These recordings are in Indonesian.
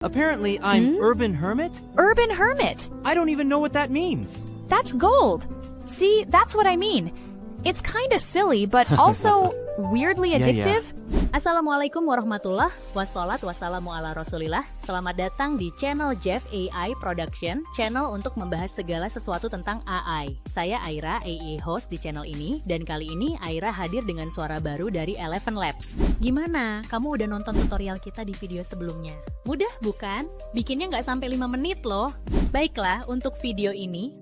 Apparently, I'm Urban Hermit? Urban Hermit. I don't even know what that means. That's gold. See, that's what I mean. It's kinda silly, but also weirdly addictive. Assalamualaikum warahmatullah wassalatu wassalamu ala rasulillah. Selamat datang di channel Jeff AI Production, channel untuk membahas segala sesuatu tentang AI. Saya Aira, AI host di channel ini, dan kali ini Aira hadir dengan suara baru dari Eleven Labs. Gimana? Kamu udah nonton tutorial kita di video sebelumnya? Mudah bukan? Bikinnya nggak sampai 5 menit loh. Baiklah, untuk video ini,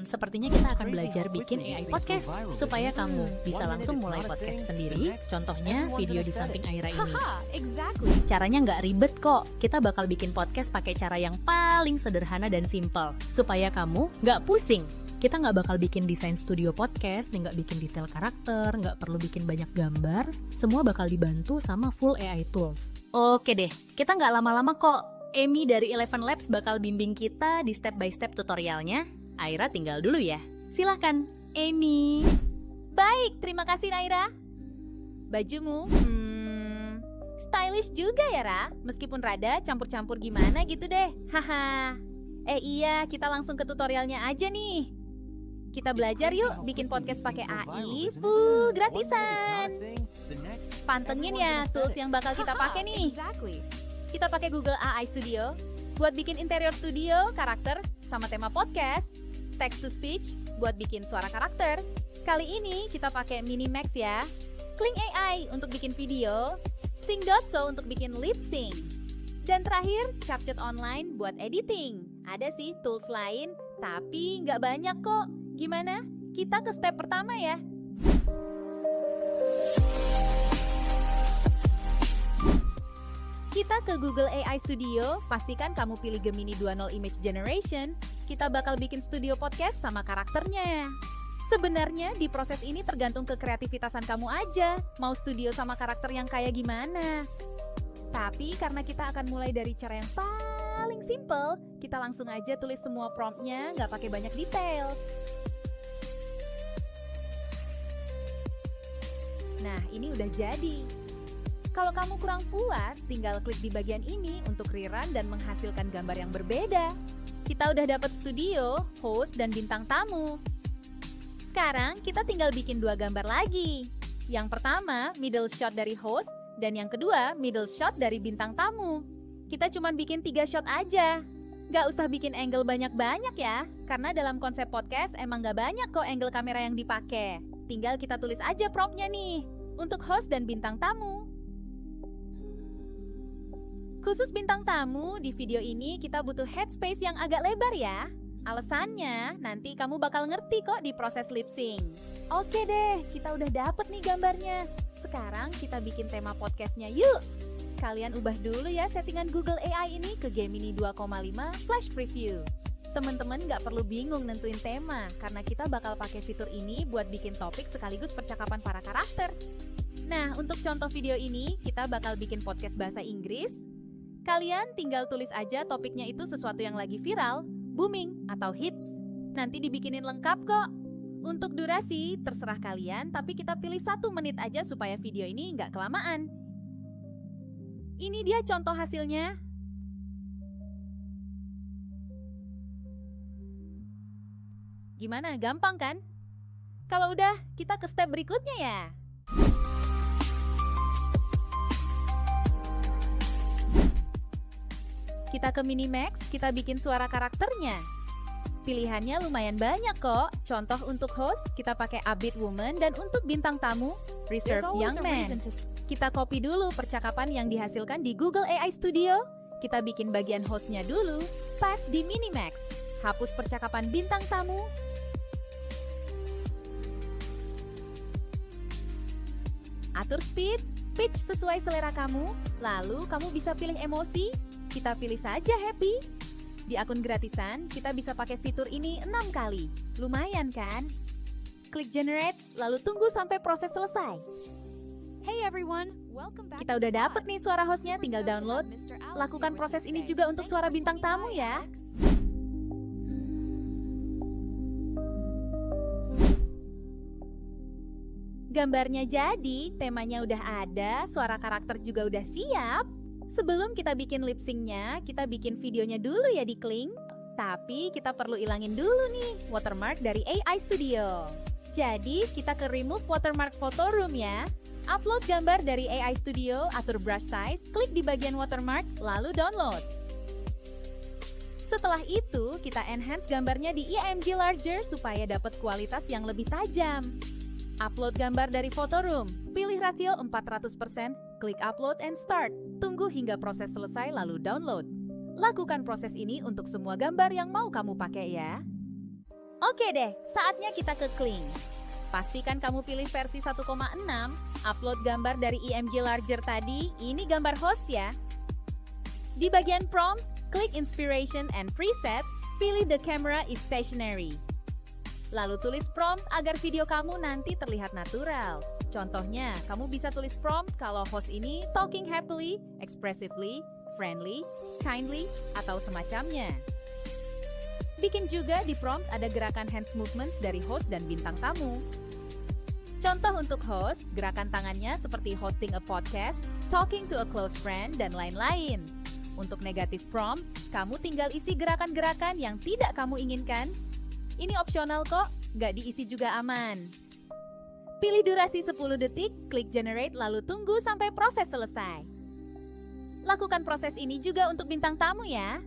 sepertinya kita akan belajar bikin AI podcast supaya kamu bisa langsung mulai podcast sendiri. Contohnya video di samping Aira ini. Exactly. Caranya nggak ribet kok. Kita bakal bikin podcast pakai cara yang paling sederhana dan simple supaya kamu nggak pusing. Kita nggak bakal bikin desain studio podcast, nggak bikin detail karakter, nggak perlu bikin banyak gambar. Semua bakal dibantu sama full AI tools. Oke deh, kita nggak lama-lama kok. Amy dari Eleven Labs bakal bimbing kita di step by step tutorialnya. Aira tinggal dulu ya. Silahkan, Amy. Baik, terima kasih Naira. Bajumu, stylish juga ya Ra. Meskipun rada campur-campur gimana gitu deh. Haha. Iya, kita langsung ke tutorialnya aja nih. Kita belajar yuk bikin podcast pakai AI full gratisan. Pantengin ya tools yang bakal kita pakai nih. Exactly. Kita pakai Google AI Studio buat bikin interior studio, karakter, sama tema podcast. Text to speech buat bikin suara karakter. Kali ini kita pakai Minimax ya. Kling AI untuk bikin video. Sing.so untuk bikin lip sync. Dan terakhir, CapCut Online buat editing. Ada sih tools lain, tapi nggak banyak kok. Gimana? Kita ke step pertama ya. Kita ke Google AI Studio, pastikan kamu pilih Gemini 2.0 Image Generation. Kita bakal bikin studio podcast sama karakternya. Sebenarnya di proses ini tergantung ke kreativitasan kamu aja, mau studio sama karakter yang kayak gimana. Tapi karena kita akan mulai dari cara yang paling simple, kita langsung aja tulis semua promptnya, nggak pakai banyak detail. Nah, ini udah jadi. Kalau kamu kurang puas, tinggal klik di bagian ini untuk rerun dan menghasilkan gambar yang berbeda. Kita udah dapat studio, host, dan bintang tamu. Sekarang kita tinggal bikin 2 gambar lagi. Yang pertama, middle shot dari host, dan yang kedua, middle shot dari bintang tamu. Kita cuma bikin 3 shot aja. Gak usah bikin angle banyak-banyak ya, karena dalam konsep podcast emang gak banyak kok angle kamera yang dipakai. Tinggal kita tulis aja promptnya nih, untuk host dan bintang tamu. Khusus bintang tamu, di video ini kita butuh headspace yang agak lebar ya. Alasannya, nanti kamu bakal ngerti kok di proses lip sync. Oke deh, kita udah dapet nih gambarnya. Sekarang kita bikin tema podcastnya yuk. Kalian ubah dulu ya settingan Google AI ini ke Gemini 2.5 Flash Preview. Teman-teman gak perlu bingung nentuin tema, karena kita bakal pakai fitur ini buat bikin topik sekaligus percakapan para karakter. Nah, untuk contoh video ini, kita bakal bikin podcast bahasa Inggris. Kalian tinggal tulis aja topiknya itu sesuatu yang lagi viral, booming, atau hits. Nanti dibikinin lengkap kok. Untuk durasi, terserah kalian, tapi kita pilih 1 menit aja supaya video ini nggak kelamaan. Ini dia contoh hasilnya. Gimana, gampang kan? Kalau udah, kita ke step berikutnya ya. Kita ke Minimax, kita bikin suara karakternya. Pilihannya lumayan banyak kok. Contoh untuk host, kita pakai Upbeat Woman, dan untuk bintang tamu, Reserved Young Man. Kita copy dulu percakapan yang dihasilkan di Google AI Studio. Kita bikin bagian hostnya dulu, paste di Minimax. Hapus percakapan bintang tamu. Atur speed, pitch sesuai selera kamu. Lalu kamu bisa pilih emosi. Kita pilih saja happy. Di akun gratisan, kita bisa pakai fitur ini 6 kali. Lumayan kan? Klik generate, lalu tunggu sampai proses selesai. Hey everyone, welcome back. Kita udah dapet nih suara hostnya, tinggal download. Lakukan proses ini juga untuk suara bintang tamu ya. Gambarnya jadi, temanya udah ada, suara karakter juga udah siap. Sebelum kita bikin lip sync-nya, kita bikin videonya dulu ya di Kling. Tapi kita perlu ilangin dulu nih watermark dari AI Studio. Jadi kita ke remove watermark photo room ya. Upload gambar dari AI Studio, atur brush size, klik di bagian watermark, lalu download. Setelah itu, kita enhance gambarnya di IMG Larger supaya dapat kualitas yang lebih tajam. Upload gambar dari photo room, pilih rasio 400%, klik upload and start. Tunggu hingga proses selesai lalu download. Lakukan proses ini untuk semua gambar yang mau kamu pakai ya. Oke deh, saatnya kita ke Kling. Pastikan kamu pilih versi 1,6, upload gambar dari IMG Larger tadi, ini gambar host ya. Di bagian prompt, klik Inspiration and Preset, pilih The Camera is Stationary. Lalu tulis prompt agar video kamu nanti terlihat natural. Contohnya, kamu bisa tulis prompt kalau host ini talking happily, expressively, friendly, kindly, atau semacamnya. Bikin juga di prompt ada gerakan hands movements dari host dan bintang tamu. Contoh untuk host, gerakan tangannya seperti hosting a podcast, talking to a close friend, dan lain-lain. Untuk negatif prompt, kamu tinggal isi gerakan-gerakan yang tidak kamu inginkan. Ini opsional kok, nggak diisi juga aman. Pilih durasi 10 detik, klik generate lalu tunggu sampai proses selesai. Lakukan proses ini juga untuk bintang tamu ya.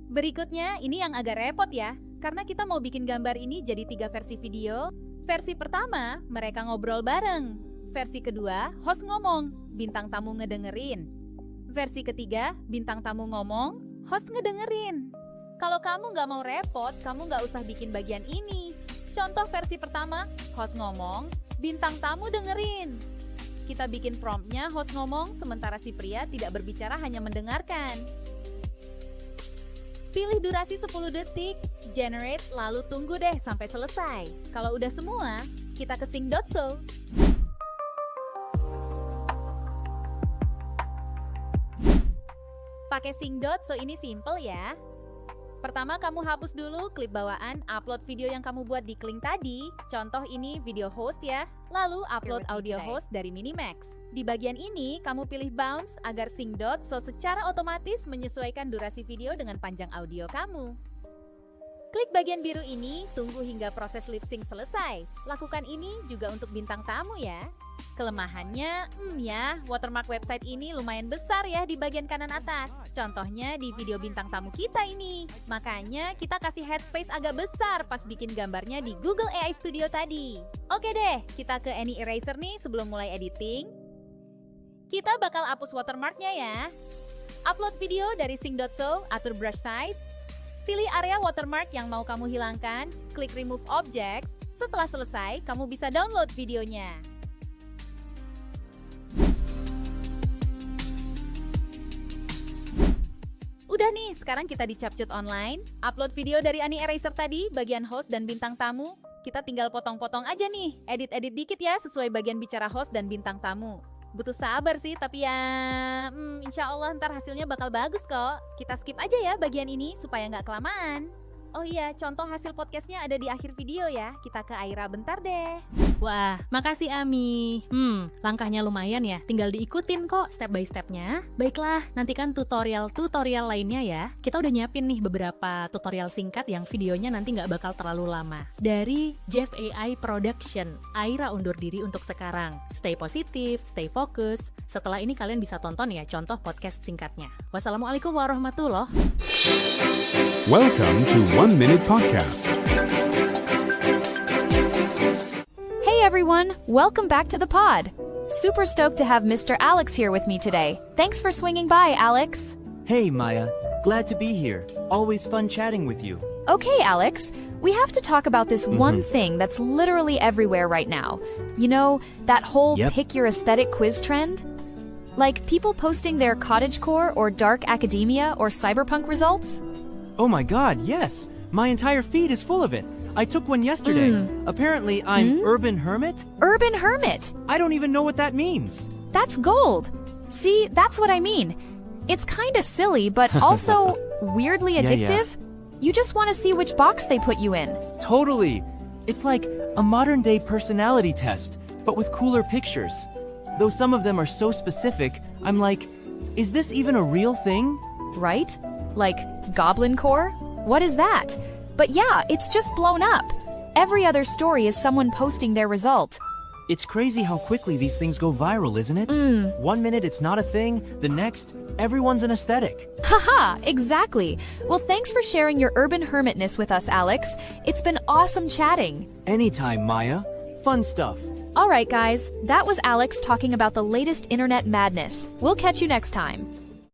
Berikutnya, ini yang agak repot ya, karena kita mau bikin gambar ini jadi 3 versi video. Versi pertama, mereka ngobrol bareng. Versi kedua, host ngomong, bintang tamu ngedengerin. Versi ketiga, bintang tamu ngomong, host ngedengerin. Kalau kamu nggak mau repot, kamu nggak usah bikin bagian ini. Contoh versi pertama, host ngomong, bintang tamu dengerin. Kita bikin promptnya host ngomong, sementara si pria tidak berbicara hanya mendengarkan. Pilih durasi 10 detik, generate, lalu tunggu deh sampai selesai. Kalau udah semua, kita ke sync.so. Pakai sync.so ini simple ya. Pertama kamu hapus dulu klip bawaan upload video yang kamu buat di Kling tadi. Contoh ini video host ya. Lalu upload audio host dari Minimax. Di bagian ini kamu pilih bounce agar sync.so secara otomatis menyesuaikan durasi video dengan panjang audio kamu. Klik bagian biru ini, tunggu hingga proses lip sync selesai. Lakukan ini juga untuk bintang tamu ya. Kelemahannya, watermark website ini lumayan besar ya di bagian kanan atas. Contohnya di video bintang tamu kita ini. Makanya kita kasih headspace agak besar pas bikin gambarnya di Google AI Studio tadi. Oke deh, kita ke Any Eraser nih sebelum mulai editing. Kita bakal hapus watermarknya ya. Upload video dari sync.so, atur brush size. Pilih area watermark yang mau kamu hilangkan, klik remove objects. Setelah selesai, kamu bisa download videonya. Udah nih, sekarang kita di Capcut Online. Upload video dari Any Eraser tadi, bagian host dan bintang tamu. Kita tinggal potong-potong aja nih, edit-edit dikit ya sesuai bagian bicara host dan bintang tamu. Butuh sabar sih, tapi ya insya Allah ntar hasilnya bakal bagus kok. Kita skip aja ya bagian ini supaya nggak kelamaan. Oh iya, contoh hasil podcastnya ada di akhir video ya. Kita ke Aira bentar deh. Wah, makasih Ami. Langkahnya lumayan ya, tinggal diikutin kok step by stepnya. Baiklah, nantikan tutorial lainnya ya. Kita udah nyiapin nih beberapa tutorial singkat yang videonya nanti nggak bakal terlalu lama. Dari Jeff AI Production, Aira undur diri untuk sekarang. Stay positif, stay fokus. Setelah ini kalian bisa tonton ya contoh podcast singkatnya. Wassalamualaikum warahmatullahi wabarakatuh. Welcome to 1 Minute Podcast. Hey everyone, welcome back to the pod. Super stoked to have Mr. Alex here with me today. Thanks for swinging by, Alex. Hey, Maya. Glad to be here. Always fun chatting with you. Okay, Alex, we have to talk about this one thing that's literally everywhere right now. You know, that whole Yep. pick your aesthetic quiz trend? Like people posting their cottagecore or dark academia or cyberpunk results? Oh my god, yes. My entire feed is full of it. I took one yesterday. Apparently, I'm Urban Hermit? Urban Hermit. I don't even know what that means. That's gold. See, that's what I mean. It's kinda silly, but also weirdly Yeah, addictive. You just want to see which box they put you in. Totally. It's like a modern-day personality test, but with cooler pictures. Though some of them are so specific, I'm like, Is this even a real thing? Right? Like Goblin Core? What is that? But yeah, it's just blown up. Every other story is someone posting their result. It's crazy how quickly these things go viral, isn't it? 1 minute it's not a thing, the next, everyone's an aesthetic. Haha, exactly. Well, thanks for sharing your urban hermitness with us, Alex. It's been awesome chatting. Anytime, Maya. Fun stuff. All right, guys, that was Alex talking about the latest internet madness. We'll catch you next time.